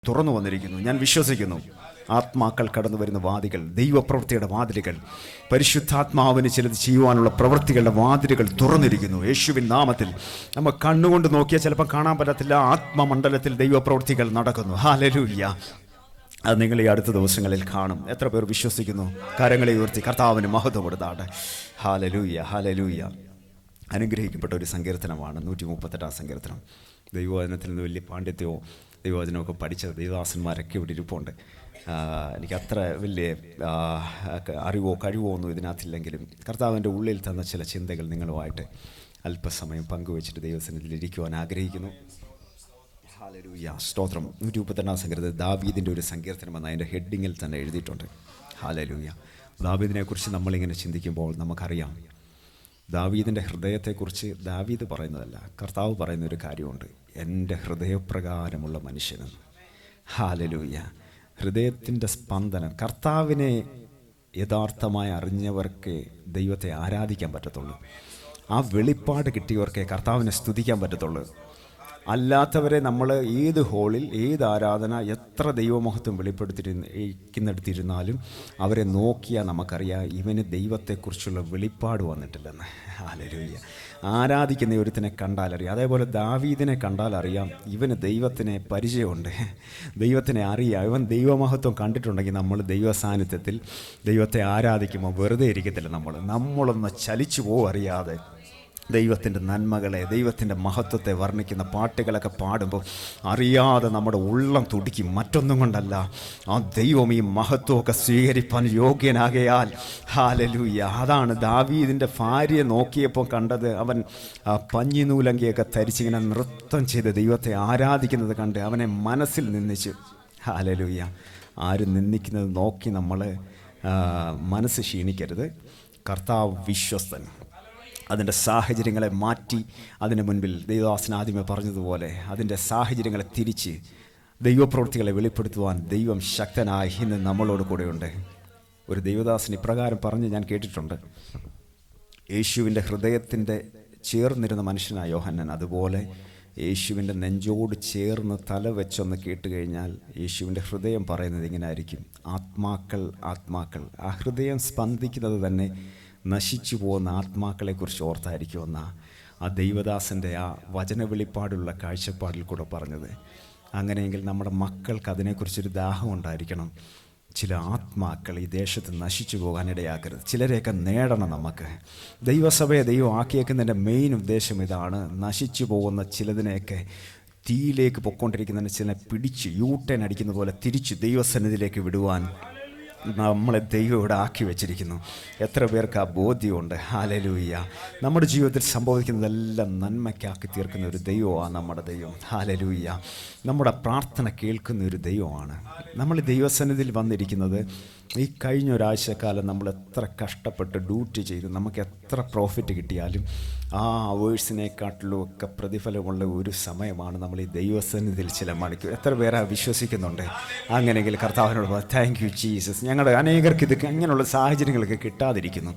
തുറന്നു വന്നിരിക്കുന്നു. ഞാൻ വിശ്വസിക്കുന്നു ആത്മാക്കൾ കടന്നു വരുന്ന വാതികൾ, ദൈവപ്രവൃത്തിയുടെ വാതിലുകൾ, പരിശുദ്ധാത്മാവിന് ചിലത് ചെയ്യുവാനുള്ള പ്രവൃത്തികളുടെ വാതിലുകൾ തുറന്നിരിക്കുന്നു യേശുവിൻ നാമത്തിൽ. നമ്മൾ കണ്ണുകൊണ്ട് നോക്കിയാൽ ചിലപ്പോൾ കാണാൻ പറ്റത്തില്ല, ആത്മമണ്ഡലത്തിൽ ദൈവപ്രവൃത്തികൾ നടക്കുന്നു. ഹല്ലേലൂയ. അത് നിങ്ങൾ ഈ അടുത്ത ദിവസങ്ങളിൽ കാണും. എത്ര പേർ വിശ്വസിക്കുന്നു? കരങ്ങളെ ഉയർത്തി കർത്താവിന് മഹത്വം കൊടുത്താട്ടെ. Hallelujah, hallelujah. അനുഗ്രഹിക്കപ്പെട്ട ഒരു സങ്കീർത്തനമാണ് 138 സങ്കീർത്തനം. ദൈവവചനത്തിൽ നിന്ന് വലിയ പാണ്ഡിത്യമോ ദൈവവചനമൊക്കെ പഠിച്ച ദൈവദാസന്മാരൊക്കെ ഇവിടെ ഇരിപ്പുണ്ട്. എനിക്ക് അത്ര വലിയ അറിവോ കഴിവോ ഒന്നും ഇതിനകത്തില്ലെങ്കിലും കർത്താവിൻ്റെ ഉള്ളിൽ തന്ന ചില ചിന്തകൾ നിങ്ങളുമായിട്ട് അല്പസമയം പങ്കുവെച്ചിട്ട് ദൈവസന്നിധിയിൽ ഇരിക്കുവാൻ ആഗ്രഹിക്കുന്നു. ഹല്ലേലൂയ, സ്തോത്രം. 138 സങ്കീർത്തനം ദാവീദിൻ്റെ ഒരു സങ്കീർത്തനം എന്ന അതിൻ്റെ ഹെഡിങ്ങിൽ തന്നെ എഴുതിയിട്ടുണ്ട്. ഹല്ലേലൂയ. ദാവീദിനെക്കുറിച്ച് നമ്മളിങ്ങനെ ചിന്തിക്കുമ്പോൾ നമുക്കറിയാം, ദാവീദിൻ്റെ ഹൃദയത്തെക്കുറിച്ച് ദാവീദ് പറയുന്നതല്ല, കർത്താവ് പറയുന്നൊരു കാര്യമുണ്ട്, എൻ്റെ ഹൃദയപ്രകാരമുള്ള മനുഷ്യനെന്ന്. ഹല്ലേലൂയ. ഹൃദയത്തിൻ്റെ സ്പന്ദനം. കർത്താവിനെ യഥാർത്ഥമായി അറിഞ്ഞവർക്ക് ദൈവത്തെ ആരാധിക്കാൻ പറ്റത്തുള്ളൂ. ആ വെളിപ്പാട് കിട്ടിയവർക്കേ കർത്താവിനെ സ്തുതിക്കാൻ പറ്റത്തുള്ളൂ. അല്ലാത്തവരെ നമ്മൾ ഏത് ഹോളിൽ, ഏത് ആരാധന, എത്ര ദൈവമഹത്വം വെളിപ്പെടുത്തിയിരുന്നാലും അവരെ നോക്കിയാൽ നമുക്കറിയാം ഇവന് ദൈവത്തെക്കുറിച്ചുള്ള വെളിപ്പാട് വന്നിട്ടില്ലെന്ന്. ഹല്ലേലൂയ. ആരാധിക്കുന്ന ഒരുത്തിനെ കണ്ടാലറിയാം. അതേപോലെ ദാവീദിനെ കണ്ടാലറിയാം ഇവന് ദൈവത്തിനെ പരിചയമുണ്ട്, ദൈവത്തിനെ അറിയാം. ഇവൻ ദൈവമഹത്വം കണ്ടിട്ടുണ്ടെങ്കിൽ നമ്മൾ ദൈവ സാന്നിധ്യത്തിൽ ദൈവത്തെ ആരാധിക്കുമ്പോൾ വെറുതെ ഇരിക്കത്തില്ല. നമ്മളൊന്ന് ചലിച്ചു പോകും അറിയാതെ. ദൈവത്തിൻ്റെ നന്മകളെ, ദൈവത്തിൻ്റെ മഹത്വത്തെ വർണ്ണിക്കുന്ന പാട്ടുകളൊക്കെ പാടുമ്പോൾ അറിയാതെ നമ്മുടെ ഉള്ളം തുടിക്കും. മറ്റൊന്നും കൊണ്ടല്ല, ആ ദൈവം ഈ മഹത്വമൊക്കെ സ്വീകരിപ്പാൻ യോഗ്യനാകയാൽ. ഹല്ലേലൂയ. അതാണ് ദാവീദിൻ്റെ ഭാര്യയെ നോക്കിയപ്പോൾ കണ്ടത്. അവൻ പഞ്ഞിനൂലങ്കിയൊക്കെ ധരിച്ചിങ്ങനെ നൃത്തം ചെയ്ത് ദൈവത്തെ ആരാധിക്കുന്നത് കണ്ട് അവനെ മനസ്സിൽ നിന്ദിച്ചു. ഹല്ലേലൂയ. ആരും നിന്ദിക്കുന്നത് നോക്കി നമ്മൾ മനസ്സ് ക്ഷീണിക്കരുത്. കർത്താവ് വിശ്വസ്തൻ. അതിൻ്റെ സാഹചര്യങ്ങളെ മാറ്റി, അതിന് മുൻപിൽ ദൈവദാസൻ ആദ്യമേ പറഞ്ഞതുപോലെ അതിൻ്റെ സാഹചര്യങ്ങളെ തിരിച്ച് ദൈവപ്രവൃത്തികളെ വെളിപ്പെടുത്തുവാൻ ദൈവം ശക്തനായി ഇന്ന് നമ്മളോട് കൂടെയുണ്ട്. ഒരു ദൈവദാസൻ ഇപ്രകാരം പറഞ്ഞ് ഞാൻ കേട്ടിട്ടുണ്ട്, യേശുവിൻ്റെ ഹൃദയത്തിൻ്റെ ചേർന്നിരുന്ന മനുഷ്യനായ യോഹന്നാൻ, അതുപോലെ യേശുവിൻ്റെ നെഞ്ചോട് ചേർന്ന് തല വെച്ചൊന്ന് കേട്ടുകഴിഞ്ഞാൽ യേശുവിൻ്റെ ഹൃദയം പറയുന്നത് ഇങ്ങനെ ആയിരിക്കും, ആത്മാക്കൾ, ആത്മാക്കൾ. ആ ഹൃദയം സ്പന്ദിക്കുന്നത് തന്നെ നശിച്ചു പോകുന്ന ആത്മാക്കളെക്കുറിച്ച് ഓർത്തായിരിക്കുമെന്ന ആ ദൈവദാസൻ്റെ ആ വചന വെളിപ്പാടുള്ള കാഴ്ചപ്പാടിൽ കൂടെ പറഞ്ഞത്. അങ്ങനെയെങ്കിൽ നമ്മുടെ മക്കൾക്ക് അതിനെക്കുറിച്ചൊരു ദാഹം ഉണ്ടായിരിക്കണം. ചില ആത്മാക്കൾ ഈ ദേശത്ത് നശിച്ചു പോകാനിടയാക്കരുത്. ചിലരെയൊക്കെ നേടണം. നമുക്ക് ദൈവസഭയെ ദൈവം ആക്കിയേക്കുന്നതിൻ്റെ മെയിൻ ഉദ്ദേശം ഇതാണ്. നശിച്ചു പോകുന്ന ചിലതിനെയൊക്കെ തീയിലേക്ക് പൊയ്ക്കൊണ്ടിരിക്കുന്നതിന് ചില പിടിച്ച് യൂട്ടേൺ അടിക്കുന്ന പോലെ തിരിച്ച് ദൈവസന്നിധിയിലേക്ക് വിടുവാൻ നമ്മളെ ദൈവം ഇവിടെ ആക്കി വെച്ചിരിക്കുന്നു. എത്ര പേർക്ക് ആ ബോധ്യമുണ്ട്? ഹല്ലേലൂയ. നമ്മുടെ ജീവിതത്തിൽ സംഭവിക്കുന്നതെല്ലാം നന്മയ്ക്കാക്കി തീർക്കുന്ന ഒരു ദൈവമാണ് നമ്മുടെ ദൈവം. ഹല്ലേലൂയ. നമ്മുടെ പ്രാർത്ഥന കേൾക്കുന്ന ഒരു ദൈവമാണ്. നമ്മൾ ദൈവസന്നിധിയിൽ വന്നിരിക്കുന്നത് ഈ കഴിഞ്ഞ ഒരാഴ്ചക്കാലം നമ്മൾ എത്ര കഷ്ടപ്പെട്ട് ഡ്യൂട്ടി ചെയ്തു, നമുക്ക് എത്ര പ്രോഫിറ്റ് കിട്ടിയാലും ആ അവേഴ്സിനെക്കാട്ടിലും ഒക്കെ പ്രതിഫലമുള്ള ഒരു സമയമാണ് നമ്മൾ ഈ ദൈവസന്നിധിയിൽ ചില മണിക്കൂർ. എത്ര പേരാ വിശ്വസിക്കുന്നുണ്ട്? അങ്ങനെയെങ്കിൽ കർത്താവിനോട് താങ്ക് യു ജീസസ്. ഞങ്ങളുടെ അനേകർക്ക് ഇത് ഇങ്ങനെയുള്ള സാഹചര്യങ്ങളൊക്കെ കിട്ടാതിരിക്കുന്നു.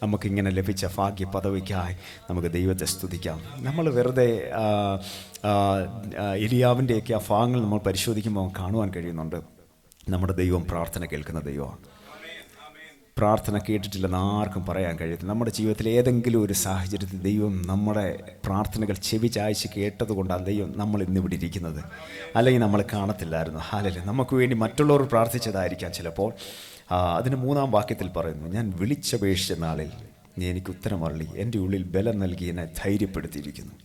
നമുക്കിങ്ങനെ ലഭിച്ച ഭാഗ്യ പദവിക്കായി നമുക്ക് ദൈവത്തെ സ്തുതിക്കാം. നമ്മൾ വെറുതെ എലിയാവിൻ്റെയൊക്കെ ആ ഭാഗങ്ങൾ നമ്മൾ പരിശോധിക്കുമ്പോൾ കാണുവാൻ കഴിയുന്നുണ്ട്, നമ്മുടെ ദൈവം പ്രാർത്ഥന കേൾക്കുന്ന ദൈവമാണ്. പ്രാർത്ഥന കേട്ടിട്ടില്ലെന്ന് ആർക്കും പറയാൻ കഴിയത്തില്ല. നമ്മുടെ ജീവിതത്തിൽ ഏതെങ്കിലും ഒരു സാഹചര്യത്തിൽ ദൈവം നമ്മുടെ പ്രാർത്ഥനകൾ ചെവി ചായ്ച്ച് കേട്ടതുകൊണ്ടാണ് ദൈവം നമ്മൾ ഇന്നിവിടെ ഇരിക്കുന്നത്. അല്ലെങ്കിൽ നമ്മൾ കാണത്തില്ലായിരുന്നു. ഹല്ലേലൂയ. നമുക്ക് വേണ്ടി മറ്റുള്ളവർ പ്രാർത്ഥിച്ചതായിരിക്കാം ചിലപ്പോൾ. അതിന് 3-ാം വാക്യത്തിൽ പറയുന്നു, ഞാൻ വിളിച്ചപേക്ഷിച്ച നാളിൽ നീ എനിക്ക് ഉത്തരമരുളി, എൻ്റെ ഉള്ളിൽ ബലം നൽകി എന്നെ ധൈര്യപ്പെടുത്തിയിരിക്കുന്നു.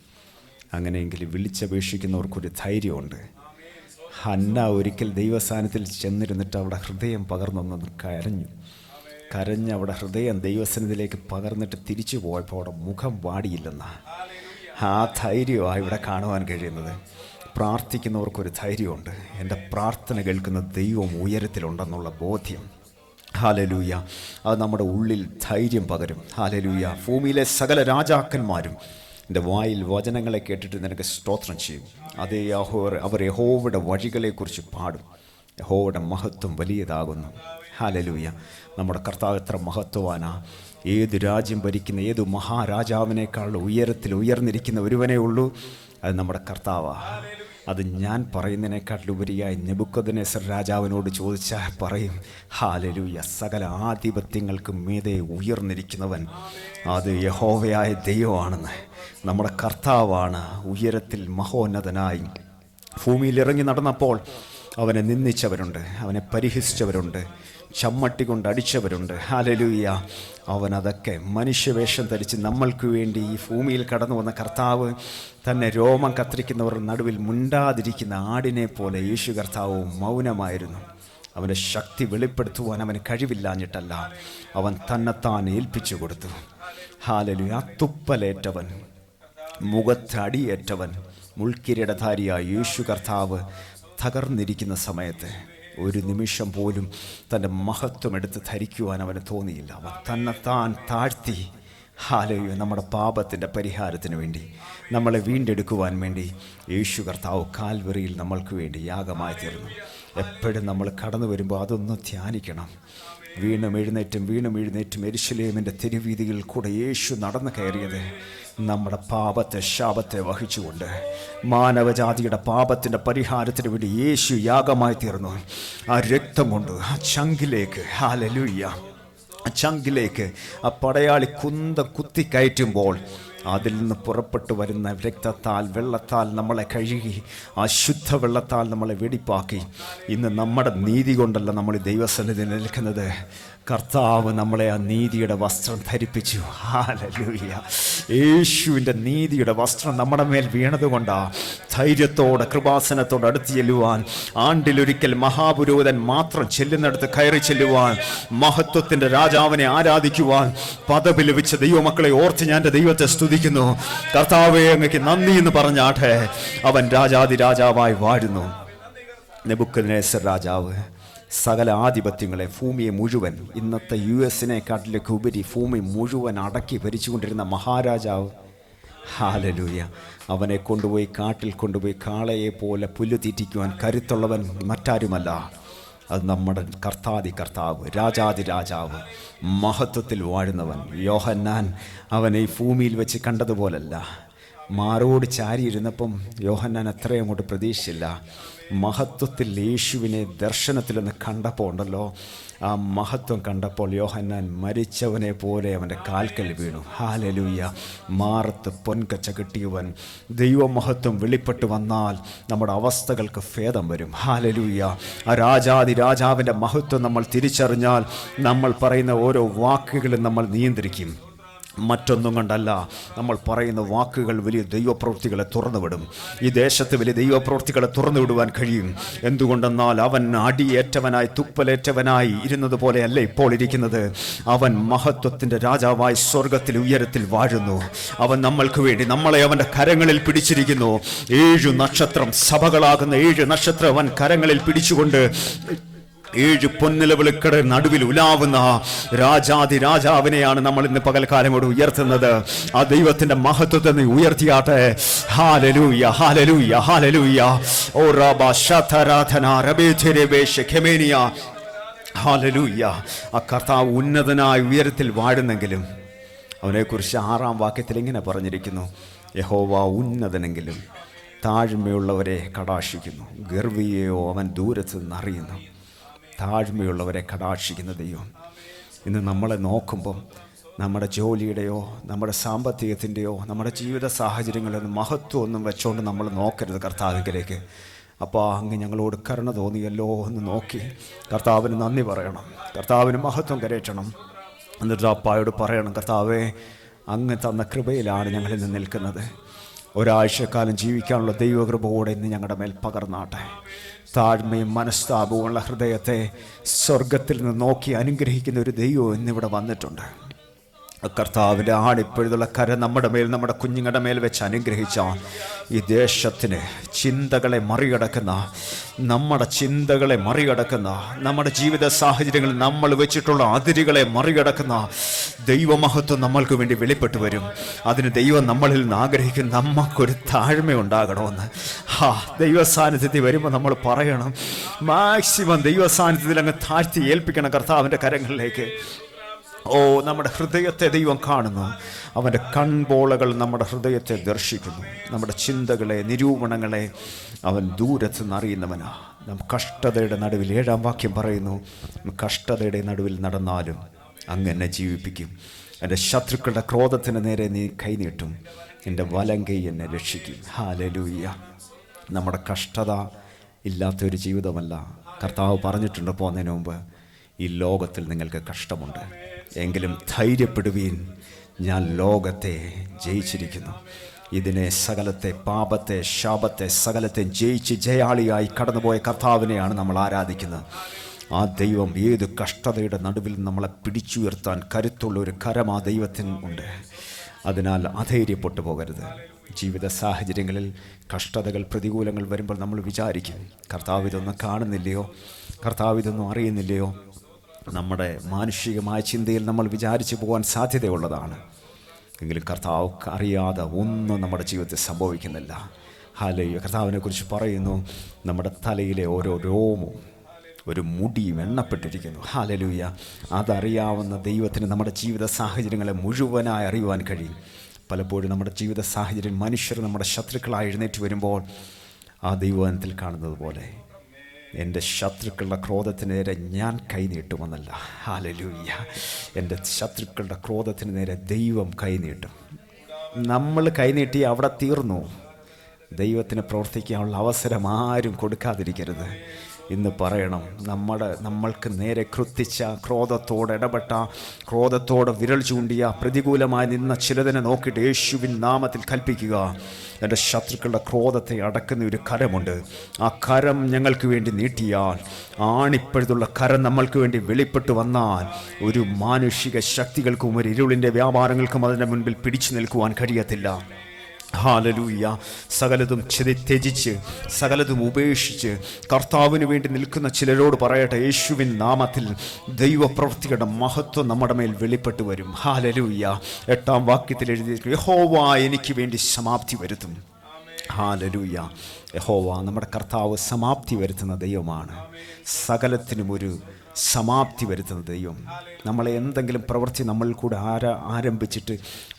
അങ്ങനെയെങ്കിൽ വിളിച്ചപേക്ഷിക്കുന്നവർക്കൊരു ധൈര്യമുണ്ട്. ഹന്ന ഒരിക്കൽ ദൈവസ്ഥാനത്തിൽ ചെന്നിരുന്നിട്ട് അവിടെ ഹൃദയം പകർന്നൊന്ന് കരഞ്ഞ് അവിടെ ഹൃദയം ദൈവസന്നിധിയിലേക്ക് പകർന്നിട്ട് തിരിച്ചു പോയപ്പോൾ അവിടെ മുഖം വാടിയില്ലെന്ന ആ ധൈര്യമാണ് ഇവിടെ കാണുവാൻ കഴിയുന്നത്. പ്രാർത്ഥിക്കുന്നവർക്കൊരു ധൈര്യമുണ്ട്. എൻ്റെ പ്രാർത്ഥന കേൾക്കുന്ന ദൈവം ഉയരത്തിലുണ്ടെന്നുള്ള ബോധ്യം. ഹല്ലേലൂയ. അത് നമ്മുടെ ഉള്ളിൽ ധൈര്യം പകരും. ഹല്ലേലൂയ. ഭൂമിയിലെ സകല രാജാക്കന്മാരും എൻ്റെ വായിൽ വചനങ്ങളെ കേട്ടിട്ട് നിനക്ക് സ്തോത്രം ചെയ്യും. അതേ അവർ യഹോവയുടെ വഴികളെക്കുറിച്ച് പാടും. യഹോവയുടെ മഹത്വം വലിയതാകുന്നു. ഹല്ലേലൂയ. നമ്മുടെ കർത്താവ് എത്ര മഹത്വവാനാ. ഏത് രാജ്യം ഭരിക്കുന്ന ഏത് മഹാരാജാവിനേക്കാൾ ഉയരത്തിൽ ഉയർന്നിരിക്കുന്ന ഒരുവനേ ഉള്ളൂ, അത് നമ്മുടെ കർത്താവാണ്. അത് ഞാൻ പറയുന്നതിനേക്കാട്ടിലുപരിയായി നെബൂഖദ്നേസർ രാജാവിനോട് ചോദിച്ചാൽ പറയും, ഹല്ലേലൂയ, സകല ആധിപത്യങ്ങൾക്കും മീതെ ഉയർന്നിരിക്കുന്നവൻ അത് യഹോവയായ ദൈവമാണെന്ന്. നമ്മുടെ കർത്താവാണ് ഉയരത്തിൽ മഹോന്നതനായി. ഭൂമിയിൽ ഇറങ്ങി നടന്നപ്പോൾ അവനെ നിന്ദിച്ചവരുണ്ട്, അവനെ പരിഹസിച്ചവരുണ്ട്, ചമ്മട്ടി കൊണ്ട് അടിച്ചവരുണ്ട്. ഹല്ലേലൂയ. അവനതൊക്കെ മനുഷ്യവേഷം ധരിച്ച് നമ്മൾക്ക് വേണ്ടി ഈ ഭൂമിയിൽ കടന്നു വന്ന കർത്താവ് തന്നെ രോമം കത്തിരിക്കുന്നവർ നടുവിൽ മുണ്ടാതിരിക്കുന്ന ആടിനെ പോലെ യേശു കർത്താവ് മൗനമായിരുന്നു. അവൻ്റെ ശക്തി വെളിപ്പെടുത്തുവാൻ അവന് കഴിവില്ലാഞ്ഞിട്ടല്ല, അവൻ തന്നെത്താൻ ഏൽപ്പിച്ചു കൊടുത്തു. ഹല്ലേലൂയ. തുപ്പലേറ്റവൻ, മുഖത്തടിയേറ്റവൻ, മുൾക്കിരീടധാരിയായ യേശു കർത്താവ് തകർന്നിരിക്കുന്ന സമയത്ത് ഒരു നിമിഷം പോലും തൻ്റെ മഹത്വം എടുത്ത് ധരിക്കുവാൻ അവന് തോന്നിയില്ല. അവൻ തന്നെത്താൻ താഴ്ത്തി. ഹല്ലേലൂയ. നമ്മുടെ പാപത്തിൻ്റെ പരിഹാരത്തിന് വേണ്ടി, നമ്മളെ വീണ്ടെടുക്കുവാൻ വേണ്ടി യേശു കർത്താവ് കാൽവറിയിൽ നമ്മൾക്ക് വേണ്ടി യാഗമായി തീർന്നു. എപ്പോഴും നമ്മൾ കടന്നു വരുമ്പോൾ അതൊന്ന് ധ്യാനിക്കണം. വീണ്ടും എഴുന്നേറ്റും യെരൂശലേമിൻ്റെ തെരുവീതികളിൽ കൂടെ യേശു നടന്നു കയറിയത് നമ്മുടെ പാപത്തെ, ശാപത്തെ വഹിച്ചുകൊണ്ട് മാനവജാതിയുടെ പാപത്തിൻ്റെ പരിഹാരത്തിന് വേണ്ടി യേശു യാഗമായി തീർന്നു. ആ രക്തം കൊണ്ട് ആ ചങ്കിലേക്ക്, ഹല്ലേലൂയ, ആ ചങ്കിലേക്ക് ആ പടയാളി കുന്തം കുത്തിക്കയറ്റുമ്പോൾ അതിൽ നിന്ന് പുറപ്പെട്ടു വരുന്ന രക്തത്താൽ, വെള്ളത്താൽ നമ്മളെ കഴുകി, ആ ശുദ്ധ വെള്ളത്താൽ നമ്മളെ വെടിപ്പാക്കി. ഇന്ന് നമ്മുടെ നീതി കൊണ്ടല്ല നമ്മൾ ദൈവസന്നിധിയിൽ നിൽക്കുന്നത്. കർത്താവ് നമ്മളെ ആ നീതിയുടെ വസ്ത്രം ധരിപ്പിച്ചു. ഹല്ലേലൂയ. യേശുവിൻ്റെ നീതിയുടെ വസ്ത്രം നമ്മുടെ മേൽ വീണതുകൊണ്ടാണ് ധൈര്യത്തോടെ കൃപാസനത്തോട് അടുത്ത് ചെല്ലുവാൻ, ആണ്ടിലൊരിക്കൽ മഹാപുരോഹിതൻ മാത്രം ചെല്ലുന്നിടത്ത് കയറി ചെല്ലുവാൻ, മഹത്വത്തിൻ്റെ രാജാവിനെ ആരാധിക്കുവാൻ പദവി ലഭിച്ച ദൈവമക്കളെ ഓർത്ത് ഞാൻ എൻ്റെ ദൈവത്തെ സ്തുതിക്കുന്നു. കർത്താവേ, അങ്ങയ്ക്ക് നന്ദി എന്ന് പറഞ്ഞാട്ടെ. അവൻ രാജാതി രാജാവായി വാഴുന്നു. നെബൂഖദ്നേസർ രാജാവ് സകല ആധിപത്യങ്ങളെ, ഭൂമിയെ മുഴുവൻ, ഇന്നത്തെ US-നെക്കാട്ടിലേക്ക് ഉപരി ഭൂമി മുഴുവൻ അടക്കി ഭരിച്ചുകൊണ്ടിരുന്ന മഹാരാജാവ്. ഹല്ലേലൂയ. അവനെ കൊണ്ടുപോയി കാട്ടിൽ കൊണ്ടുപോയി കാളയെ പോലെ പുല്ല് തീറ്റിക്കുവാൻ കരുത്തുള്ളവൻ മറ്റാരുമല്ല, അത് നമ്മുടെ കർത്താവ്, രാജാതി രാജാവ്, മഹത്വത്തിൽ വാഴുന്നവൻ. യോഹന്നാൻ അവനെ ഈ ഭൂമിയിൽ വെച്ച് കണ്ടതുപോലല്ല. മാറോട് ചാരിയിരുന്നപ്പം യോഹന്നാൻ അത്രയും അങ്ങോട്ട് പ്രതീക്ഷിച്ചില്ല. മഹത്വത്തിൽ യേശുവിനെ ദർശനത്തിലൊന്ന് കണ്ടപ്പോൾ ഉണ്ടല്ലോ, ആ മഹത്വം കണ്ടപ്പോൾ യോഹന്നാൻ മരിച്ചവനെ പോലെ അവൻ്റെ കാൽക്കൽ വീണു. ഹല്ലേലൂയ. മാറത്ത് പൊൻകച്ച കിട്ടിയവൻ. ദൈവമഹത്വം വെളിപ്പെട്ട് വന്നാൽ നമ്മുടെ അവസ്ഥകൾക്ക് ഭേദം വരും. ഹല്ലേലൂയ. ആ രാജാതി രാജാവിൻ്റെ മഹത്വം നമ്മൾ തിരിച്ചറിഞ്ഞാൽ നമ്മൾ പറയുന്ന ഓരോ വാക്കുകളും നമ്മൾ നിയന്ത്രിക്കും. മറ്റൊന്നും കൊണ്ടല്ല, നമ്മൾ പറയുന്ന വാക്കുകൾ വലിയ ദൈവപ്രവൃത്തികളെ തുറന്നുവിടും. ഈ ദേശത്ത് വലിയ ദൈവപ്രവൃത്തികളെ തുറന്നുവിടുവാൻ കഴിയും. എന്തുകൊണ്ടെന്നാൽ അവൻ അടിയേറ്റവനായി, തുപ്പലേറ്റവനായി ഇരുന്നത് പോലെയല്ല ഇപ്പോൾ ഇരിക്കുന്നത്. അവൻ മഹത്വത്തിൻ്റെ രാജാവായി സ്വർഗത്തിൽ ഉയരത്തിൽ വാഴുന്നു. അവൻ നമ്മൾക്ക് വേണ്ടി നമ്മളെ അവൻ്റെ കരങ്ങളിൽ പിടിച്ചിരിക്കുന്നു. 7 നക്ഷത്രം, സഭകളാകുന്ന 7 നക്ഷത്രം അവൻ കരങ്ങളിൽ പിടിച്ചുകൊണ്ട് 7 പൊന്നിലവിളുക്കടെ നടുവിൽ ഉലാവുന്ന രാജാതി രാജാവിനെയാണ് നമ്മൾ ഇന്ന് പകൽക്കാലമോട് ഉയർത്തുന്നത്. ആ ദൈവത്തിന്റെ മഹത്വത്തെ നീ ഉയർത്തിയാട്ടെ. ഹല്ലേലൂയ, ഹല്ലേലൂയ, ഹല്ലേലൂയ. ഓ റബ ശതരാധന റബേഥെരേബേഷ ഖെമേനിയ. ഹല്ലേലൂയ. ആ കർത്താവ് ഉന്നതനായ ഉയരത്തിൽ വാഴുന്നെങ്കിലും അവനെക്കുറിച്ച് 6-ാം വാക്യത്തിൽ ഇങ്ങനെ പറഞ്ഞിരിക്കുന്നു, യഹോവ ഉന്നതനെങ്കിലും താഴ്മയുള്ളവരെ കടാക്ഷിക്കുന്നു, ഗർവിയെയോ അവൻ ദൂരത്ത് നിന്ന് അറിയുന്നു. താഴ്മയുള്ളവരെ കടാക്ഷിക്കുന്ന ദൈവം. ഇന്ന് നമ്മളെ നോക്കുമ്പം നമ്മുടെ ജോലിയുടെയോ നമ്മുടെ സാമ്പത്തികത്തിൻ്റെയോ നമ്മുടെ ജീവിത സാഹചര്യങ്ങളൊന്നും മഹത്വമൊന്നും വെച്ചുകൊണ്ട് നമ്മൾ നോക്കരുത് കർത്താവിലേക്ക്. അപ്പോൾ അങ്ങ് ഞങ്ങളോട് കരുണ തോന്നിയല്ലോ എന്ന് നോക്കി കർത്താവിന് നന്ദി പറയണം, കർത്താവിന് മഹത്വം കരയറ്റണം. എന്നിട്ട് അപ്പായോട് പറയണം, കർത്താവേ, അങ്ങ് തന്ന കൃപയിലാണ് ഞങ്ങളിന്ന് നിൽക്കുന്നത്. ഒരാഴ്ചക്കാലം ജീവിക്കാനുള്ള ദൈവകൃപയോടെ ഇന്ന് ഞങ്ങളുടെ മേൽ പകർന്നാട്ടെ. താഴ്മയും മനസ്താപവുമുള്ള ഹൃദയത്തെ സ്വർഗത്തിൽ നിന്ന് നോക്കി അനുഗ്രഹിക്കുന്ന ഒരു ദൈവം ഇന്നിവിടെ വന്നിട്ടുണ്ട്. കർത്താവിൻ്റെ ആണിപ്പോഴുള്ള കര നമ്മുടെ മേൽ, നമ്മുടെ കുഞ്ഞുങ്ങളുടെ മേൽ വെച്ച് അനുഗ്രഹിച്ച ഈ ദേശത്തിന് ചിന്തകളെ മറികടക്കുന്ന, നമ്മുടെ ചിന്തകളെ മറികടക്കുന്ന, നമ്മുടെ ജീവിത സാഹചര്യങ്ങളിൽ നമ്മൾ വെച്ചിട്ടുള്ള അതിരുകളെ മറികടക്കുന്ന ദൈവമഹത്വം നമ്മൾക്ക് വേണ്ടി വെളിപ്പെട്ടു വരും. അതിന് ദൈവം നമ്മളിൽ നിന്ന് ആഗ്രഹിക്കും, നമുക്കൊരു താഴ്മ ഉണ്ടാകണമെന്ന്. ദൈവസാന്നിധ്യത്തിൽ വരുമ്പോൾ നമ്മൾ പറയണം, മാക്സിമം ദൈവസാന്നിധ്യത്തിൽ അങ്ങ് താഴ്ത്തി ഏൽപ്പിക്കണം കർത്താവിൻ്റെ കരങ്ങളിലേക്ക്. ഓ, നമ്മുടെ ഹൃദയത്തെ ദൈവം കാണുന്നു. അവൻ്റെ കൺപോളകൾ നമ്മുടെ ഹൃദയത്തെ ദർശിക്കുന്നു. നമ്മുടെ ചിന്തകളെ, നിരൂപണങ്ങളെ അവൻ ദൂരത്ത് നിന്ന് അറിയുന്നവനാ. നാം കഷ്ടതയുടെ നടുവിൽ, 7-ാം വാക്യം പറയുന്നു, കഷ്ടതയുടെ നടുവിൽ നടന്നാലും അങ്ങ് എന്നെ ജീവിപ്പിക്കും. എൻ്റെ ശത്രുക്കളുടെ ക്രോധത്തിന് നേരെ നീ കൈനീട്ടും, എൻ്റെ വലങ്കൈ എന്നെ രക്ഷിക്കും. ഹല്ലേലൂയ. നമ്മുടെ കഷ്ടത ഇല്ലാത്തൊരു ജീവിതമല്ല. കർത്താവ് പറഞ്ഞിട്ടുണ്ട് പോകുന്നതിന് മുമ്പ്, ഈ ലോകത്തിൽ നിങ്ങൾക്ക് കഷ്ടമുണ്ട്, എങ്കിലും ധൈര്യപ്പെടുവീൻ, ഞാൻ ലോകത്തെ ജയിച്ചിരിക്കുന്നു. ഇതിനെ, സകലത്തെ, പാപത്തെ, ശാപത്തെ, സകലത്തെ ജയിച്ച് ജയാളിയായി കടന്നുപോയ കർത്താവിനെയാണ് നമ്മൾ ആരാധിക്കുന്നത്. ആ ദൈവം ഏത് കഷ്ടതയുടെ നടുവിൽ നമ്മളെ പിടിച്ചുയർത്താൻ കരുത്തുള്ള ഒരു കരം ആ ദൈവത്തിന് ഉണ്ട്. അതിനാൽ അധൈര്യപ്പെട്ടു പോകരുത്. ജീവിത സാഹചര്യങ്ങളിൽ കഷ്ടതകൾ, പ്രതികൂലങ്ങൾ വരുമ്പോൾ നമ്മൾ വിചാരിക്കും, കർത്താവ് ഇതൊന്നും കാണുന്നില്ലയോ, കർത്താവ് ഇതൊന്നും അറിയുന്നില്ലയോ. നമ്മുടെ മാനുഷികമായ ചിന്തയിൽ നമ്മൾ വിചാരിച്ചു പോകാൻ സാധ്യതയുള്ളതാണ്. എങ്കിലും കർത്താവ് അറിയാതെ ഒന്നും നമ്മുടെ ജീവിതത്തിൽ സംഭവിക്കുന്നില്ല. ഹല്ലേലൂയ. കർത്താവിനെ കുറിച്ച് പറയുന്നു, നമ്മുടെ തലയിലെ ഓരോ രോമവും ഒരു മുടിയും എണ്ണപ്പെട്ടിരിക്കുന്നു. ഹല്ലേലൂയ. അതറിയാവുന്ന ദൈവത്തിന് നമ്മുടെ ജീവിത സാഹചര്യങ്ങളെ മുഴുവനായി അറിയുവാൻ കഴിയും. പലപ്പോഴും നമ്മുടെ ജീവിത സാഹചര്യം, മനുഷ്യർ നമ്മുടെ ശത്രുക്കളായി എഴുന്നേറ്റ് വരുമ്പോൾ ആ ദൈവവചനത്തിൽ കാണുന്നത് പോലെ, എൻ്റെ ശത്രുക്കളുടെ ക്രോധത്തിന് നേരെ ഞാൻ കൈനീട്ടുമെന്നല്ല. ഹല്ലേലൂയ. എൻ്റെ ശത്രുക്കളുടെ ക്രോധത്തിന് നേരെ ദൈവം കൈനീട്ടും. നമ്മൾ കൈനീട്ടി അവിടെ തീർന്നു. ദൈവത്തിന് പ്രവർത്തിക്കാനുള്ള അവസരം ആരും കൊടുക്കാതിരിക്കരുത്. ഇന്ന് പറയണം, നമ്മൾക്ക് നേരെ കൃത്തിച്ച, ക്രോധത്തോടെ ഇടപെട്ട, ക്രോധത്തോടെ വിരൽ ചൂണ്ടിയ, പ്രതികൂലമായി നിന്ന ചിലതിനെ നോക്കിയിട്ട് യേശുവിൻ നാമത്തിൽ കൽപ്പിക്കുക, എൻ്റെ ശത്രുക്കളുടെ ക്രോധത്തെ അടക്കുന്ന ഒരു കരമുണ്ട്. ആ കരം ഞങ്ങൾക്ക് വേണ്ടി നീട്ടിയാൽ, ആണിപ്പഴുതുള്ള കരം നമ്മൾക്ക് വേണ്ടി വെളിപ്പെട്ടു വന്നാൽ, ഒരു മാനുഷിക ശക്തികൾക്കും ഒരു ഇരുളിൻ്റെ വ്യാപാരങ്ങൾക്കും അതിൻ്റെ മുൻപിൽ പിടിച്ചു നിൽക്കുവാൻ കഴിയത്തില്ല. ഹല്ലേലൂയ. സകലതും ത്യജിച്ച്, സകലതും ഉപേക്ഷിച്ച് കർത്താവിന് വേണ്ടി നിൽക്കുന്ന ചിലരോട് പറയട്ടെ, യേശുവിൻ നാമത്തിൽ ദൈവപ്രവൃത്തിയുടെ മഹത്വം നമ്മുടെ മേൽ വെളിപ്പെട്ടു വരും. ഹല്ലേലൂയ. 8-ാം വാക്യത്തിൽ എഴുതിയിരിക്കുന്നു, യഹോവ എനിക്ക് വേണ്ടി സമാപ്തി വരുത്തും. ഹല്ലേലൂയ. യഹോവ, നമ്മുടെ കർത്താവ് സമാപ്തി വരുത്തുന്ന ദൈവമാണ്. സകലത്തിനും ഒരു സമാപ്തി വരുത്തുന്ന ദൈവം. നമ്മളെ എന്തെങ്കിലും പ്രവൃത്തി നമ്മളിൽ കൂടെ ആരംഭിച്ചിട്ട്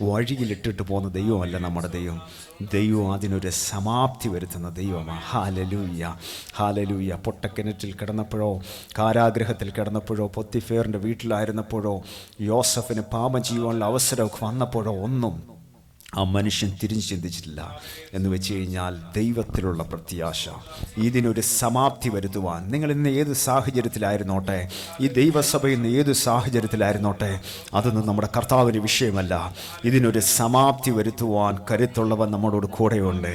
വഴിയിലിട്ടിട്ട് പോകുന്ന ദൈവമല്ല നമ്മുടെ ദൈവം. ദൈവം അതിനൊരു സമാപ്തി വരുത്തുന്ന ദൈവമാണ്. ഹല്ലേലൂയ. ഹല്ലേലൂയ. പൊട്ടക്കിണറ്റിൽ കിടന്നപ്പോഴോ, കാരാഗ്രഹത്തിൽ കിടന്നപ്പോഴോ, പൊത്തിഫേറിൻ്റെ വീട്ടിലായിരുന്നപ്പോഴോ, യോസഫിന് പാപം ചെയ്യുവാനുള്ള അവസരമൊക്കെ വന്നപ്പോഴോ ഒന്നും ആ മനുഷ്യൻ തിരിഞ്ഞ് ചിന്തിച്ചിട്ടില്ല. എന്ന് വെച്ച് കഴിഞ്ഞാൽ ദൈവത്തിലുള്ള പ്രത്യാശ ഇതിനൊരു സമാപ്തി വരുത്തുവാൻ, നിങ്ങൾ ഇന്ന് ഏത് സാഹചര്യത്തിലായിരുന്നോട്ടെ, ഈ ദൈവസഭയിൽ നിന്ന് ഏത് സാഹചര്യത്തിലായിരുന്നോട്ടെ, അതൊന്നും നമ്മുടെ കർത്താവിന് വിഷയമല്ല. ഇതിനൊരു സമാപ്തി വരുത്തുവാൻ കരുത്തുള്ളവൻ നമ്മോട് കൂടെയുണ്ട്.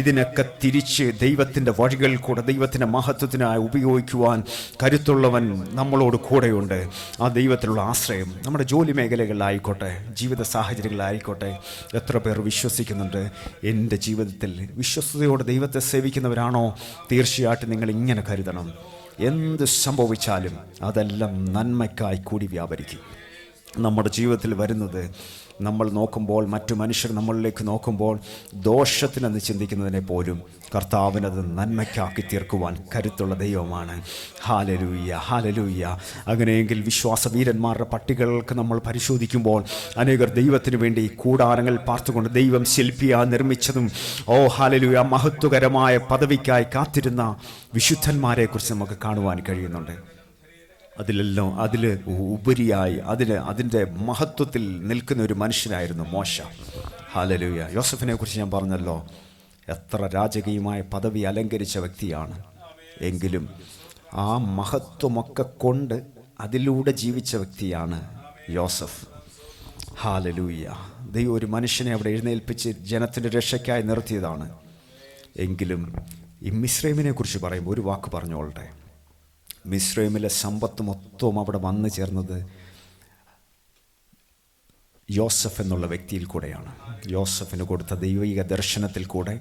ഇതിനൊക്കെ തിരിച്ച് ദൈവത്തിൻ്റെ വഴികളിൽ കൂടെ ദൈവത്തിൻ്റെ മഹത്വത്തിനായി ഉപയോഗിക്കുവാൻ കരുത്തുള്ളവൻ നമ്മളോട് കൂടെയുണ്ട്. ആ ദൈവത്തിലുള്ള ആശ്രയം നമ്മുടെ ജോലി മേഖലകളിലായിക്കോട്ടെ, ജീവിത സാഹചര്യങ്ങളിലായിക്കോട്ടെ, എത്ര പേർ വിശ്വസിക്കുന്നുണ്ട്? എൻ്റെ ജീവിതത്തിൽ വിശ്വസ്തയോടെ ദൈവത്തെ സേവിക്കുന്നവരാണോ? തീർച്ചയായിട്ടും നിങ്ങൾ ഇങ്ങനെ കരുതണം, എന്ത് സംഭവിച്ചാലും അതെല്ലാം നന്മയ്ക്കായി കൂടി വ്യാപരിക്കും. നമ്മുടെ ജീവിതത്തിൽ വരുന്നത് നമ്മൾ നോക്കുമ്പോൾ, മറ്റു മനുഷ്യർ നമ്മളിലേക്ക് നോക്കുമ്പോൾ ദോഷത്തിനെന്ന് ചിന്തിക്കുന്നതിനെ പോലും കർത്താവിനത് നന്മയ്ക്കാക്കി തീർക്കുവാൻ കരുത്തുള്ള ദൈവമാണ്. ഹല്ലേലൂയ. ഹല്ലേലൂയ. അങ്ങനെയെങ്കിൽ വിശ്വാസവീരന്മാരുടെ പട്ടികൾക്ക് നമ്മൾ പരിശോധിക്കുമ്പോൾ അനേകർ ദൈവത്തിന് വേണ്ടി കൂടാരങ്ങൾ പാർത്തുകൊണ്ട് ദൈവം ശില്പിയായി നിർമ്മിച്ചതും, ഓ ഹല്ലേലൂയ, മഹത്വകരമായ പദവിക്കായി കാത്തിരുന്ന വിശുദ്ധന്മാരെക്കുറിച്ച് നമുക്ക് കാണുവാൻ കഴിയുന്നുണ്ട്. അതിൽ ഉപരിയായി അതിൻ്റെ മഹത്വത്തിൽ നിൽക്കുന്ന ഒരു മനുഷ്യനായിരുന്നു മോശ. ഹല്ലേലൂയ. യോസഫിനെ കുറിച്ച് ഞാൻ പറഞ്ഞല്ലോ, എത്ര രാജകീയമായ പദവി അലങ്കരിച്ച വ്യക്തിയാണ്. എങ്കിലും ആ മഹത്വമൊക്കെ കൊണ്ട് അതിലൂടെ ജീവിച്ച വ്യക്തിയാണ് യോസഫ്. ഹല്ലേലൂയ. ദൈവം ഒരു മനുഷ്യനെ അവിടെ എഴുന്നേൽപ്പിച്ച് ജനത്തിൻ്റെ രക്ഷയ്ക്കായി നിർത്തിയതാണ്. എങ്കിലും ഈ മിസ്രൈമിനെ കുറിച്ച് പറയുമ്പോൾ ഒരു വാക്ക് പറഞ്ഞോളട്ടെ. മിസ്രൈമിലെ സമ്പത്ത് മൊത്തവും അവിടെ വന്നു ചേർന്നത് യോസഫ് എന്നുള്ള വ്യക്തിയിൽ കൂടെയാണ്. യോസഫിന് കൊടുത്ത ദൈവിക ദർശനത്തിൽ കൂടെ,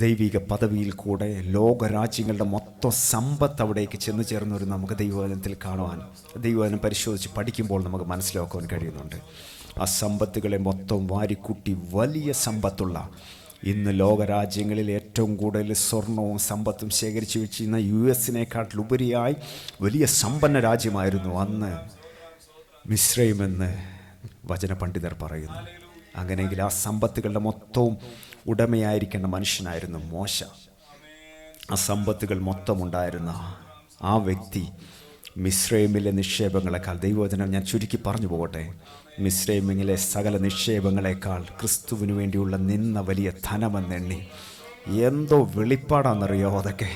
ദൈവിക പദവിയിൽ കൂടെ ലോകരാജ്യങ്ങളുടെ മൊത്തം സമ്പത്ത് അവിടേക്ക് ചെന്ന് ചേർന്നൊരു നമുക്ക് ദൈവവചനത്തിൽ കാണുവാൻ, ദൈവവചനം പരിശോധിച്ച് പഠിക്കുമ്പോൾ നമുക്ക് മനസ്സിലാക്കുവാൻ കഴിയുന്നുണ്ട്. ആ സമ്പത്തുകളെ മൊത്തം വാരിക്കൂട്ടി വലിയ സമ്പത്തുള്ള, ഇന്ന് ലോകരാജ്യങ്ങളിൽ ഏറ്റവും കൂടുതൽ സ്വർണവും സമ്പത്തും ശേഖരിച്ചു വെച്ചിരുന്ന US-നേക്കാട്ടിലുപരിയായി വലിയ സമ്പന്ന രാജ്യമായിരുന്നു അന്ന് മിസ്രൈമെന്ന് വചന പണ്ഡിതർ പറയുന്നു. അങ്ങനെയെങ്കിൽ ആ സമ്പത്തുകളുടെ മൊത്തവും ഉടമയായിരിക്കേണ്ട മനുഷ്യനായിരുന്നു മോശ. ആ സമ്പത്തുകൾ മൊത്തമുണ്ടായിരുന്ന ആ വ്യക്തി മിസ്രൈമിലെ നിക്ഷേപങ്ങളെക്കാൾ, ദൈവവചനം ഞാൻ ചുരുക്കി പറഞ്ഞു പോകട്ടെ, മിസ്രൈമിലെ സകല നിക്ഷേപങ്ങളെക്കാൾ ക്രിസ്തുവിന് വേണ്ടിയുള്ള നിന്ന വലിയ ധനമെന്നെണ്ണി. എന്തോ വെളിപ്പാടാണെന്നറിയോ അതൊക്കെ.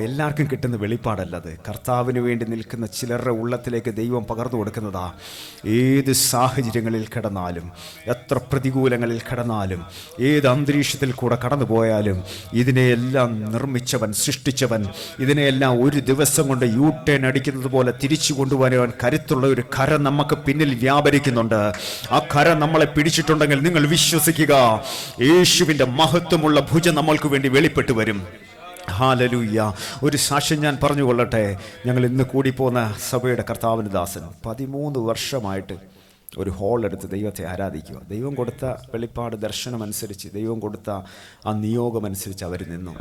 എല്ലാവർക്കും കിട്ടുന്ന വെളിപ്പാടല്ലത്. കർത്താവിന് വേണ്ടി നിൽക്കുന്ന ചിലരുടെ ഉള്ളത്തിലേക്ക് ദൈവം പകർന്നു കൊടുക്കുന്നതാ. ഏത് സാഹചര്യങ്ങളിൽ കിടന്നാലും, എത്ര പ്രതികൂലങ്ങളിൽ കിടന്നാലും, ഏത് അന്തരീക്ഷത്തിൽ കൂടെ കടന്നു പോയാലും, ഇതിനെയെല്ലാം നിർമ്മിച്ചവൻ, സൃഷ്ടിച്ചവൻ, ഇതിനെയെല്ലാം ഒരു ദിവസം കൊണ്ട് യൂട്ടേൺ അടിക്കുന്നത് പോലെ തിരിച്ചു കൊണ്ടുപോകാൻ കരുത്തുള്ള ഒരു കരം നമുക്ക് പിന്നിൽ വ്യാപരിക്കുന്നുണ്ട്. ആ കരം നമ്മളെ പിടിച്ചിട്ടുണ്ടെങ്കിൽ നിങ്ങൾ വിശ്വസിക്കുക, യേശുവിൻ്റെ മഹത്വമുള്ള ഭുജം നമ്മൾക്ക് വേണ്ടി വെളിപ്പെട്ടു വരും. ഹല്ലേലൂയ. ഒരു സാക്ഷ്യം ഞാൻ പറഞ്ഞു കൊള്ളട്ടെ. ഞങ്ങൾ ഇന്ന് കൂടിപ്പോന്ന സഭയുടെ കർത്താവിന് ദാസൻ 13 വർഷമായിട്ട് ഒരു ഹോൾ എടുത്ത് ദൈവത്തെ ആരാധിക്കുക. ദൈവം കൊടുത്ത വെളിപ്പാട് ദർശനമനുസരിച്ച്, ദൈവം കൊടുത്ത ആ നിയോഗമനുസരിച്ച് അവർ നിന്നു.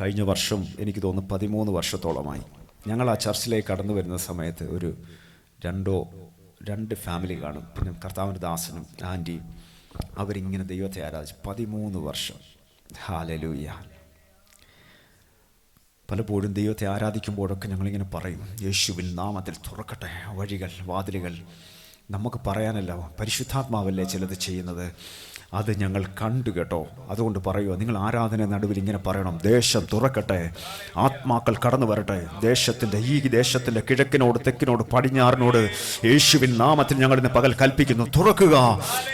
കഴിഞ്ഞ വർഷം എനിക്ക് തോന്നുന്നു 13 വർഷത്തോളമായി ഞങ്ങൾ ആ ചർച്ചിലേക്ക് കടന്നു വരുന്ന സമയത്ത് ഒരു രണ്ട് ഫാമിലി കാണും. പിന്നെ കർത്താവിൻ്റെ ദാസനും ആൻറ്റിയും അവരിങ്ങനെ ദൈവത്തെ ആരാധിച്ചു 13 വർഷം. ഹല്ലേലൂയ. പലപ്പോഴും ദൈവത്തെ ആരാധിക്കുമ്പോഴൊക്കെ ഞങ്ങളിങ്ങനെ പറയും, യേശുവിൻ നാമത്തിൽ തുറക്കട്ടെ വഴികൾ, വാതിലുകൾ. നമുക്ക് പറയാനല്ല, പരിശുദ്ധാത്മാവല്ലേ ചിലത് ചെയ്യുന്നത്. അത് ഞങ്ങൾ കണ്ടു കേട്ടോ. അതുകൊണ്ട് പറയുക, നിങ്ങൾ ആരാധന നടുവിൽ ഇങ്ങനെ പറയണം, ദേശം തുറക്കട്ടെ, ആത്മാക്കൾ കടന്നു വരട്ടെ. ഈ ദേശത്തിൻ്റെ കിഴക്കിനോട്, തെക്കിനോട്, പടിഞ്ഞാറിനോട് യേശുവിൻ നാമത്തിൽ ഞങ്ങൾ ഇന്ന് പകൽ കൽപ്പിക്കുന്നു, തുറക്കുക.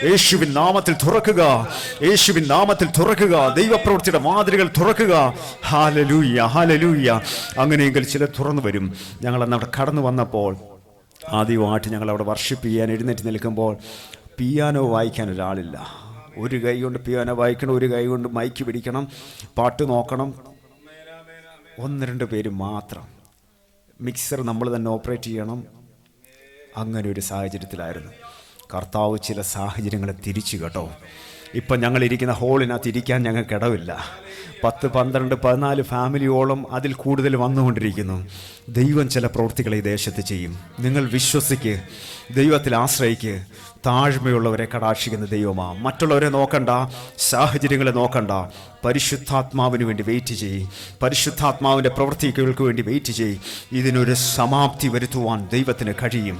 യേശുവിൻ നാമത്തിൽ തുറക്കുക, യേശുവിൻ നാമത്തിൽ തുറക്കുക. ദൈവപ്രവൃത്തിയുടെ മാതൃകൾ തുറക്കുക. Hallelujah, hallelujah. അങ്ങനെയെങ്കിൽ ചില തുറന്നു വരും. ഞങ്ങളന്ന് അവിടെ കടന്നു വന്നപ്പോൾ ആദ്യമായിട്ട് ഞങ്ങളവിടെ വർഷിപ്പ് ചെയ്യാൻ എഴുന്നേറ്റ് നിൽക്കുമ്പോൾ പിയാനോ വായിക്കാൻ ഒരാളില്ല. ഒരു കൈ കൊണ്ട് പിയാനോ വായിക്കണം, ഒരു കൈ കൊണ്ട് മൈക്ക് പിടിക്കണം, പാട്ട് നോക്കണം. 1-2 പേര് മാത്രം. മിക്സർ നമ്മൾ തന്നെ ഓപ്പറേറ്റ് ചെയ്യണം. അങ്ങനെ ഒരു സാഹചര്യത്തിലായിരുന്നു. കർത്താവ് ചില സാഹചര്യങ്ങളെ തിരിച്ചു കേട്ടോ. ഇപ്പം ഞങ്ങളിരിക്കുന്ന ഹോളിനകത്ത് ഇരിക്കാൻ ഞങ്ങൾക്ക് ഇടവില്ല. 10, 12, 14 ഫാമിലിയോളം അതിൽ കൂടുതൽ വന്നുകൊണ്ടിരിക്കുന്നു. ദൈവം ചില പ്രവൃത്തികളെ ഈ ദേശത്ത് ചെയ്യും. നിങ്ങൾ വിശ്വസിക്ക്, ദൈവത്തിൽ ആശ്രയിക്ക്. താഴ്മയുള്ളവരെ കടാക്ഷിക്കുന്ന ദൈവമാണ്. മറ്റുള്ളവരെ നോക്കണ്ട, സാഹചര്യങ്ങളെ നോക്കണ്ട. പരിശുദ്ധാത്മാവിന് വേണ്ടി വെയിറ്റ് ചെയ്യും. പരിശുദ്ധാത്മാവിൻ്റെ പ്രവൃത്തികൾക്ക് വേണ്ടി വെയിറ്റ് ചെയ്യും. ഇതിനൊരു സമാപ്തി വരുത്തുവാൻ ദൈവത്തിന് കഴിയും.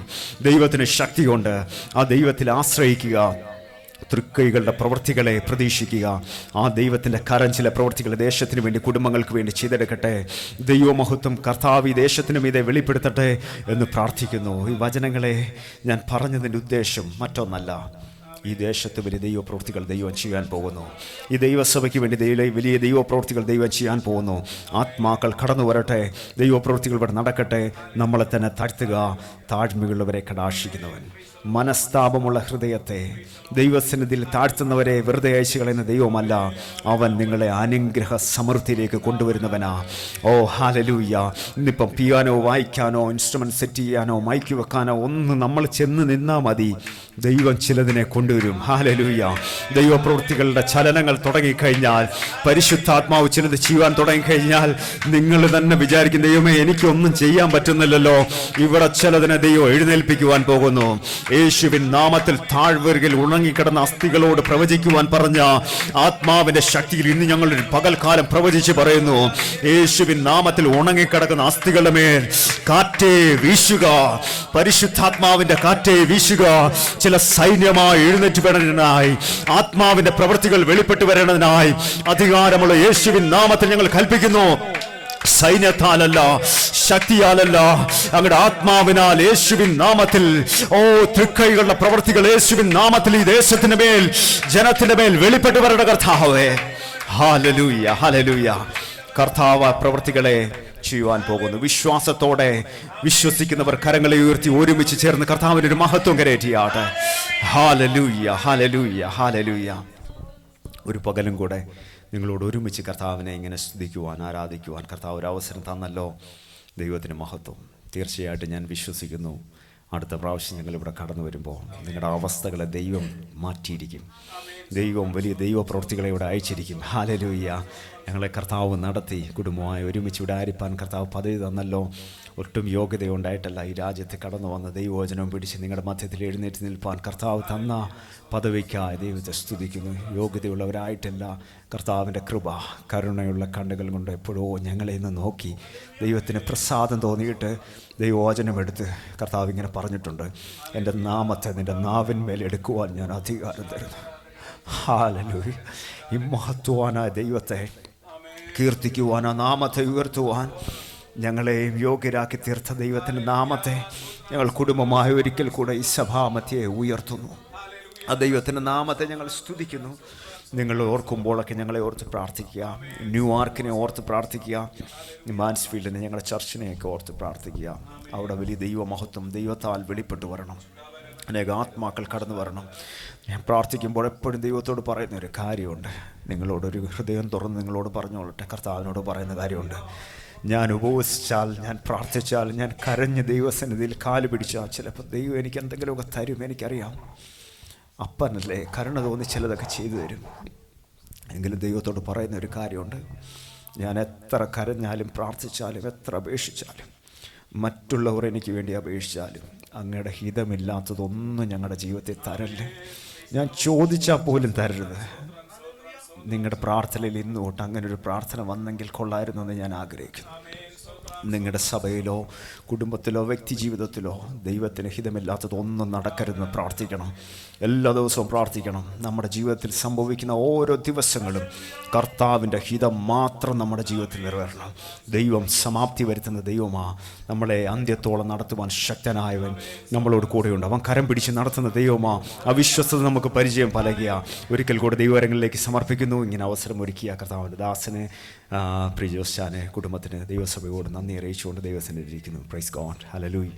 ദൈവത്തിന് ശക്തിയുണ്ട്. ആ ദൈവത്തിൽ ആശ്രയിക്കുക. തൃക്കൈകളുടെ പ്രവൃത്തികളെ പ്രതീക്ഷിക്കുക. ആ ദൈവത്തിൻ്റെ കരം ചില പ്രവൃത്തികൾ ദേശത്തിന് വേണ്ടി, കുടുംബങ്ങൾക്ക് വേണ്ടി ചെയ്തെടുക്കട്ടെ. ദൈവമഹത്വം കർത്താവ് ഈ ദേശത്തിനും ഇതേ വെളിപ്പെടുത്തട്ടെ എന്ന് പ്രാർത്ഥിക്കുന്നു. ഈ വചനങ്ങളെ ഞാൻ പറഞ്ഞതിൻ്റെ ഉദ്ദേശം മറ്റൊന്നല്ല. ഈ ദേശത്ത് വലിയ ദൈവപ്രവൃത്തികൾ ദൈവം ചെയ്യാൻ പോകുന്നു. ഈ ദൈവസഭയ്ക്ക് വേണ്ടി വലിയ ദൈവപ്രവൃത്തികൾ ദൈവം ചെയ്യാൻ പോകുന്നു. ആത്മാക്കൾ കടന്നു വരട്ടെ, ദൈവപ്രവൃത്തികൾ ഇവിടെ നടക്കട്ടെ. നമ്മളെ തന്നെ താഴ്ത്തുക. താഴ്മയുള്ളവരെ കടാക്ഷിക്കുന്നവൻ, മനസ്താപമുള്ള ഹൃദയത്തെ ദൈവസന്നിധിയിൽ താഴ്ത്തുന്നവരെ വെറുതെ അയച്ചു കളയുന്ന ദൈവമല്ല. അവൻ നിങ്ങളെ അനുഗ്രഹ സമൃദ്ധിയിലേക്ക് കൊണ്ടുവരുന്നവനാ. ഓ ഹല്ലേലൂയ. ഇന്നിപ്പം പിയാനോ വായിക്കാനോ, ഇൻസ്ട്രുമെന്റ് സെറ്റ് ചെയ്യാനോ, മൈക്ക് വെക്കാനോ ഒന്നും നമ്മൾ ചെന്ന് നിന്നാൽ മതി. ദൈവം ചിലതിനെ കൊണ്ടുവരും. ഹല്ലേലൂയ. ദൈവപ്രവൃത്തികളുടെ ചലനങ്ങൾ തുടങ്ങിക്കഴിഞ്ഞാൽ, പരിശുദ്ധാത്മാവ് ചിലത് ചെയ്യുവാൻ തുടങ്ങിക്കഴിഞ്ഞാൽ നിങ്ങൾ തന്നെ വിചാരിക്കും, ദൈവമേ എനിക്കൊന്നും ചെയ്യാൻ പറ്റുന്നില്ലല്ലോ. ഇവിടെ ചിലതിനെ ദൈവം എഴുന്നേൽപ്പിക്കുവാൻ പോകുന്നു. യേശുവിൻ നാമത്തിൽ താഴ്വരയിൽ ഉണങ്ങിക്കിടന്ന അസ്ഥികളോട് പ്രവചിക്കുവാൻ പറഞ്ഞ ആത്മാവിന്റെ ശക്തിയിൽ ഇന്ന് ഞങ്ങളൊരു പകൽക്കാലം പ്രവചിച്ച് പറയുന്നു, യേശുവിൻ നാമത്തിൽ ഉണങ്ങിക്കിടക്കുന്ന അസ്ഥികളുടെ മേൽ കാറ്റേ വീശുക. പരിശുദ്ധാത്മാവിന്റെ കാറ്റേ വീശുക. ചില സൈന്യമായി എഴുന്നേറ്റ് വരേണ്ടതിനായി, ആത്മാവിന്റെ പ്രവൃത്തികൾ വെളിപ്പെട്ട് വരേണ്ടതിനായി അധികാരമുള്ള യേശുവിൻ നാമത്തിൽ ഞങ്ങൾ കൽപ്പിക്കുന്നു. സൈന്യത്താലല്ല, ശക്തിയാലല്ല, അങ്ങയുടെ ആത്മാവിനാൽ യേശുവിൻ നാമത്തിൽ. ഓ തൃക്കൈകളുടെ പ്രവൃത്തികൾ യേശുവിൻ നാമത്തിൽ ഈ ദേശത്തിന്റെ മേൽ, ജനത്തിന്റെ മേൽ വെളിപ്പെട്ട് വരേണ്ട കർത്താവേ. Hallelujah, hallelujah. കർത്താവ് പ്രവൃത്തികളെ ചെയ്യുവാൻ പോകുന്നു. വിശ്വാസത്തോടെ വിശ്വസിക്കുന്നവർ കരങ്ങളെ ഉയർത്തി ഒരുമിച്ച് ചേർന്ന് കർത്താവിന് ഒരു മഹത്വം കരേറ്റിയാട്ടെ. ഹല്ലേലൂയ, ഹല്ലേലൂയ, ഹല്ലേലൂയ. ഒരു പകലും കൂടെ നിങ്ങളോട് ഒരുമിച്ച് കർത്താവിനെ ഇങ്ങനെ സ്തുതിക്കുവാൻ, ആരാധിക്കുവാൻ കർത്താവ് ഒരു അവസരം തന്നല്ലോ. ദൈവത്തിന് മഹത്വം. തീർച്ചയായിട്ടും ഞാൻ വിശ്വസിക്കുന്നു, അടുത്ത പ്രാവശ്യം ഞങ്ങളിവിടെ കടന്നു വരുമ്പോൾ നിങ്ങളുടെ അവസ്ഥകളെ ദൈവം മാറ്റിയിരിക്കും. ദൈവം വലിയ ദൈവപ്രവൃത്തികളെ ഇവിടെ അയച്ചിരിക്കും. ഹല്ലേലൂയ. ഞങ്ങളെ കർത്താവ് നടത്തി കുടുംബമായി ഒരുമിച്ച് ഇവിടെ ആയിരിക്കാൻ കർത്താവ് പദവി തന്നല്ലോ. ഒട്ടും യോഗ്യതയുണ്ടായിട്ടല്ല ഈ രാജ്യത്ത് കടന്നു വന്ന് ദൈവവചനം പിടിച്ച് നിങ്ങളുടെ മധ്യത്തിൽ എഴുന്നേറ്റ് നിൽപ്പാൻ കർത്താവ് തന്ന പദവിക്കായി ദൈവത്തെ സ്തുതിക്കുന്നു. യോഗ്യതയുള്ളവരായിട്ടല്ല, കർത്താവിൻ്റെ കൃപ കരുണയുള്ള കണ്ണുകൾ കൊണ്ട് എപ്പോഴോ ഞങ്ങളെ ഇന്ന് നോക്കി ദൈവത്തിന് പ്രസാദം തോന്നിയിട്ട് ദൈവവചനമെടുത്ത് കർത്താവ് ഇങ്ങനെ പറഞ്ഞിട്ടുണ്ട്, എൻ്റെ നാമത്തെ നിൻ്റെ നാവിന്മേൽ എടുക്കുവാൻ ഞാൻ അധികാരം തരുന്നു. ഹല്ലേലൂയ. ഈ മഹത്വവാനായ ദൈവത്തെ കീർത്തിക്കുവാൻ, ആ നാമത്തെ ഉയർത്തുവാൻ ഞങ്ങളെയും യോഗ്യരാക്കി തീർത്ത ദൈവത്തിൻ്റെ നാമത്തെ ഞങ്ങൾ കുടുംബമായ ഒരിക്കൽ കൂടെ ഈ സഭാമധ്യയെ ഉയർത്തുന്നു. ആ ദൈവത്തിൻ്റെ നാമത്തെ ഞങ്ങൾ സ്തുതിക്കുന്നു. നിങ്ങൾ ഓർക്കുമ്പോഴൊക്കെ ഞങ്ങളെ ഓർത്ത് പ്രാർത്ഥിക്കുക. ന്യൂയോർക്കിനെ ഓർത്ത് പ്രാർത്ഥിക്കുക. മാൻസ്ഫീൽഡിനെ, ഞങ്ങളുടെ ചർച്ചിനെയൊക്കെ ഓർത്ത് പ്രാർത്ഥിക്കുക. അവിടെ വലിയ ദൈവമഹത്വം ദൈവത്താൽ വെളിപ്പെട്ട് വരണം. അനേക ആത്മാക്കൾ കടന്നു വരണം. ഞാൻ പ്രാർത്ഥിക്കുമ്പോൾ എപ്പോഴും ദൈവത്തോട് പറയുന്നൊരു കാര്യമുണ്ട്. നിങ്ങളോടൊരു ഹൃദയം തുറന്ന് നിങ്ങളോട് പറഞ്ഞോളട്ടെ. കർത്താവിനോട് പറയുന്ന കാര്യമുണ്ട്. ഞാൻ ഉപവസിച്ചാൽ, ഞാൻ പ്രാർത്ഥിച്ചാൽ, ഞാൻ കരഞ്ഞ് ദൈവസന്നിധിയിൽ കാല് പിടിച്ചാൽ ചിലപ്പോൾ ദൈവം എനിക്ക് എന്തെങ്കിലുമൊക്കെ തരും. എനിക്കറിയാം, അപ്പനല്ലേ, കരുണ തോന്നി ചിലതൊക്കെ ചെയ്തു തരും. എങ്കിലും ദൈവത്തോട് പറയുന്ന ഒരു കാര്യമുണ്ട്. ഞാൻ എത്ര കരഞ്ഞാലും പ്രാർത്ഥിച്ചാലും എത്ര അപേക്ഷിച്ചാലും മറ്റുള്ളവർ എനിക്ക് വേണ്ടി അപേക്ഷിച്ചാലും അങ്ങയുടെ ഹിതമില്ലാത്തതൊന്നും ഞങ്ങളുടെ ജീവിതത്തിൽ തരല്ലേ. ഞാൻ ചോദിച്ചാൽ പോലും തരരുത്. നിങ്ങളുടെ പ്രാർത്ഥനയിൽ ഇന്ന് തൊട്ട് അങ്ങനെ ഒരു പ്രാർത്ഥന വന്നെങ്കിൽ കൊള്ളായിരുന്നു എന്ന് ഞാൻ ആഗ്രഹിക്കുന്നു. നിങ്ങളുടെ സഭയിലോ കുടുംബത്തിലോ വ്യക്തി ജീവിതത്തിലോ ദൈവത്തിന് ഹിതമില്ലാത്തതൊന്നും നടക്കരുതെന്ന് പ്രാർത്ഥിക്കണം. എല്ലാ ദിവസവും പ്രാർത്ഥിക്കണം. നമ്മുടെ ജീവിതത്തിൽ സംഭവിക്കുന്ന ഓരോ ദിവസങ്ങളും കർത്താവിൻ്റെ ഹിതം മാത്രം നമ്മുടെ ജീവിതത്തിൽ നിറവേറണം. ദൈവം സമാപ്തി വരുത്തുന്ന ദൈവമാണ്. നമ്മളെ അന്ത്യത്തോളം നടത്തുവാൻ ശക്തനായവൻ നമ്മളോട് കൂടെയുണ്ട്. അവൻ കരം പിടിച്ച് നടത്തുന്ന ദൈവമാണ്. അവിശ്വസ്തത നമുക്ക് പരിചയം പലകിയ ഒരിക്കൽ കൂടെ ദൈവകരങ്ങളിലേക്ക് സമർപ്പിക്കുന്നു. ഇങ്ങനെ അവസരം ഒരുക്കിയ കർത്താവിൻ്റെ ദാസനെ, പ്രിയ ജോസ്റ്റാനെ, കുടുംബത്തിന് ദൈവസഭയോട് നന്ദി അറിയിച്ചുകൊണ്ട് ദൈവസന്നിധിയിൽ ഇരിക്കുന്നു. Praise God. ഹല്ലേലൂയ.